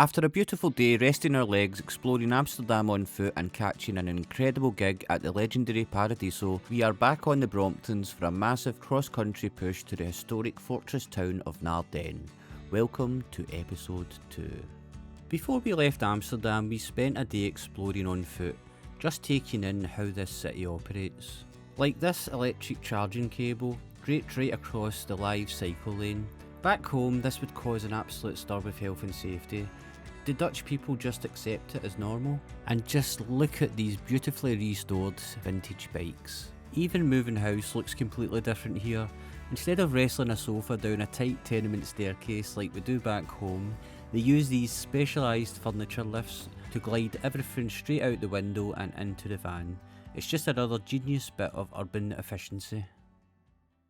After a beautiful day resting our legs, exploring Amsterdam on foot and catching an incredible gig at the legendary Paradiso, we are back on the Bromptons for a massive cross-country push to the historic fortress town of Naarden. Welcome to episode 2. Before we left Amsterdam, we spent a day exploring on foot, just taking in how this city operates. Like this electric charging cable, draped right across the live cycle lane. Back home, this would cause an absolute stir with health and safety. Do Dutch people just accept it as normal? And just look at these beautifully restored vintage bikes. Even moving house looks completely different here. Instead of wrestling a sofa down a tight tenement staircase like we do back home, they use these specialised furniture lifts to glide everything straight out the window and into the van. It's just another genius bit of urban efficiency.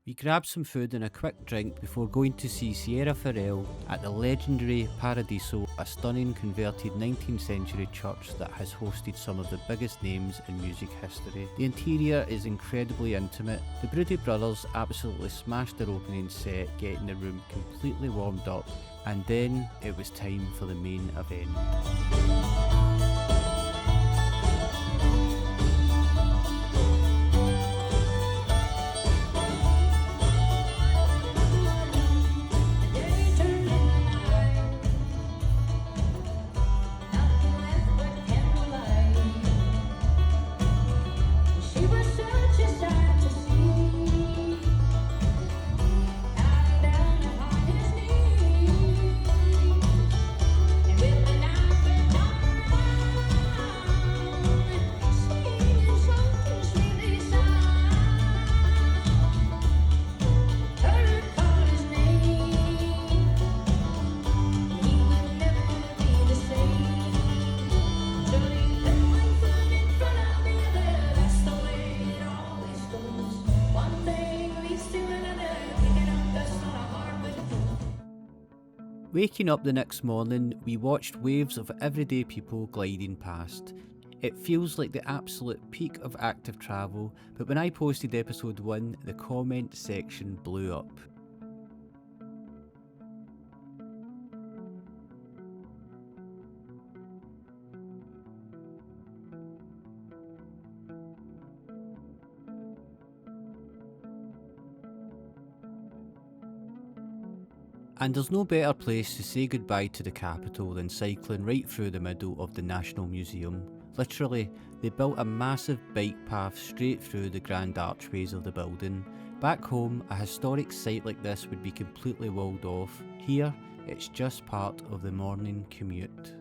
We grabbed some food and a quick drink before going to see Sierra Ferrell at the legendary Paradiso, a stunning converted 19th century church that has hosted some of the biggest names in music history. The interior is incredibly intimate. The Broody brothers absolutely smashed their opening set, getting the room completely warmed up, and then it was time for the main event. Waking up the next morning, we watched waves of everyday people gliding past. It feels like the absolute peak of active travel, but when I posted episode 1, the comment section blew up. And there's no better place to say goodbye to the capital than cycling right through the middle of the National Museum. Literally, they built a massive bike path straight through the grand archways of the building. Back home, a historic site like this would be completely walled off. Here, it's just part of the morning commute.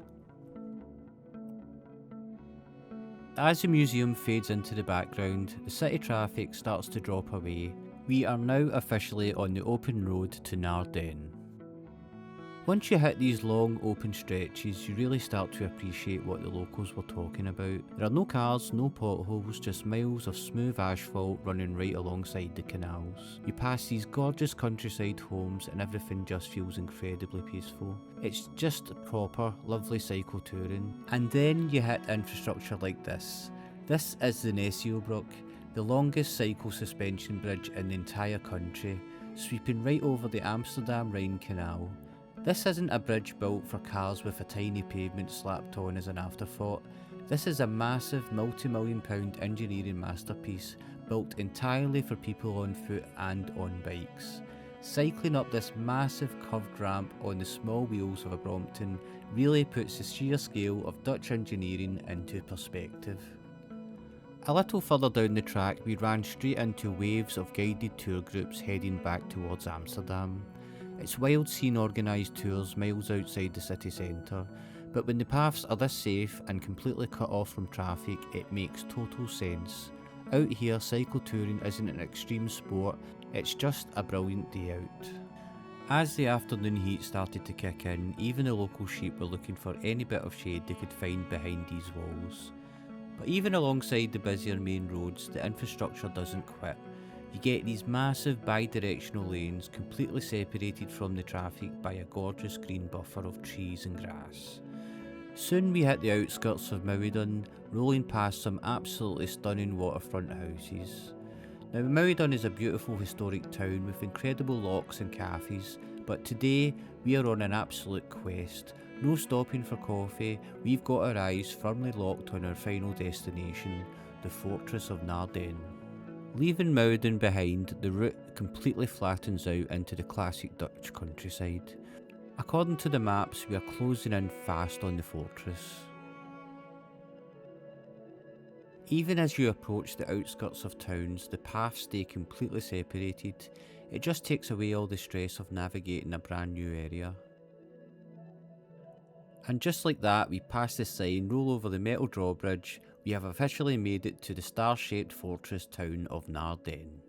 As the museum fades into the background, the city traffic starts to drop away. We are now officially on the open road to Naarden. Once you hit these long open stretches, you really start to appreciate what the locals were talking about. There are no cars, no potholes, just miles of smooth asphalt running right alongside the canals. You pass these gorgeous countryside homes and everything just feels incredibly peaceful. It's just proper, lovely cycle touring. And then you hit infrastructure like this. This is the Nassiobroek, the longest cycle suspension bridge in the entire country, sweeping right over the Amsterdam Rhine Canal. This isn't a bridge built for cars with a tiny pavement slapped on as an afterthought. This is a massive multi-million-pound engineering masterpiece built entirely for people on foot and on bikes. Cycling up this massive curved ramp on the small wheels of a Brompton really puts the sheer scale of Dutch engineering into perspective. A little further down the track, we ran straight into waves of guided tour groups heading back towards Amsterdam. It's wild seeing organised tours miles outside the city centre, but when the paths are this safe and completely cut off from traffic, it makes total sense. Out here, cycle touring isn't an extreme sport, it's just a brilliant day out. As the afternoon heat started to kick in, even the local sheep were looking for any bit of shade they could find behind these walls. But even alongside the busier main roads, the infrastructure doesn't quit. You get these massive bi-directional lanes completely separated from the traffic by a gorgeous green buffer of trees and grass. Soon we hit the outskirts of Naarden, rolling past some absolutely stunning waterfront houses. Now Naarden is a beautiful historic town with incredible locks and cafes, but today we are on an absolute quest, No stopping for coffee, we've got our eyes firmly locked on our final destination, the fortress of Naarden. Leaving Naarden behind, the route completely flattens out into the classic Dutch countryside. According to the maps, we are closing in fast on the fortress. Even as you approach the outskirts of towns, the paths stay completely separated. It just takes away all the stress of navigating a brand new area. And just like that, we pass the sign, roll over the metal drawbridge. We have officially made it to the star-shaped fortress town of Naarden.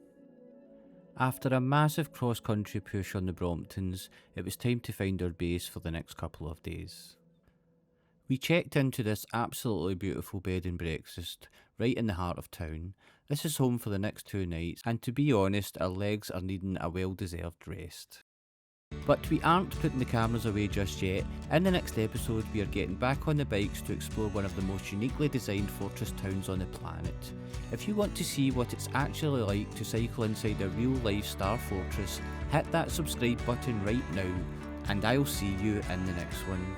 After a massive cross-country push on the Bromptons, it was time to find our base for the next couple of days. We checked into this absolutely beautiful bed and breakfast right in the heart of town. This is home for the next 2 nights, and to be honest, our legs are needing a well-deserved rest. But we aren't putting the cameras away just yet. In the next episode, we are getting back on the bikes to explore one of the most uniquely designed fortress towns on the planet. If you want to see what it's actually like to cycle inside a real-life star fortress, hit that subscribe button right now, and I'll see you in the next one.